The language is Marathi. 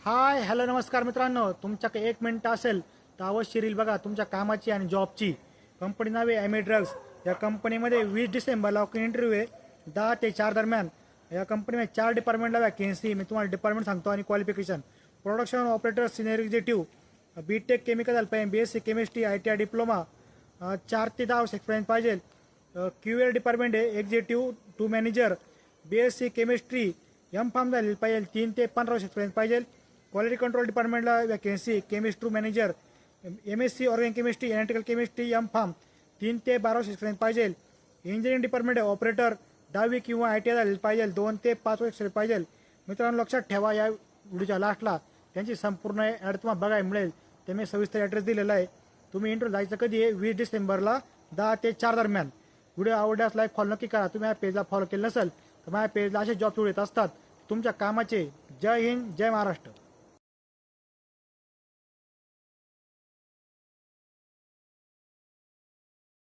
हाय हॅलो नमस्कार मित्रांनो, तुमच्याकडे 1 मिनिट असेल तर अवश्य रील बघा तुमच्या कामाची आणि जॉबची। कंपनी नाव आहे एमए ड्रग्स। या कंपनीमध्ये 20 डिसेंबरला इंटरव्ह्यू आहे 10 ते 4 दरम्यान। या कंपनीमध्ये 4 डिपार्टमेंटला वॅकेन्सी मी तुम्हाला डिपार्टमेंट सांगतो आणि qualification. Production operator senior executive BTech chemical पाहिजे, बीएससी केमिस्ट्री ITI डिप्लोमा 4 ते 10 वर्ष एक्सपिरियन्स पाहिजे। क्यूएल डिपार्टमेंट आहे executive to manager BSc chemistry pharm झालेली पाहिजे, 3 ते 15 वर्ष एक्सपिरियन्स पाहिजे। क्वालिटी कंट्रोल डिपार्टमेंटला vacancy chemistry manager MSc organic chemistry analytical chemistry pharm 3 ते 12 वर्ष एक्सपिरियन्स पाहिजे। इंजिनिअरिंग डिपार्टमेंट ऑपरेटर 10वी किंवा ITI झालेली पाहिजे, 2 ते 5 वर्ष एक्सपिरियन्स पाहिजे। मित्रांनो लक्षात ठेवा, या व्हिडिओच्या लास्टला त्यांची संपूर्ण ॲड तुम्हाला बघायला मिळेल। ते मी सविस्तर ॲड्रेस दिलेला आहे। तुम्ही इंटरव्ह्यू जायचं कधी आहे 20 डिसेंबरला 10 ते 4 दरम्यान। व्हिडिओ आवडल्यास लाईक फॉलो नक्की करा। तुम्ही या पेजला फॉलो केलं नसेल तर माझ्या पेजला असे जॉब येत असतात तुमच्या कामाचे। जय हिंद, जय महाराष्ट्र।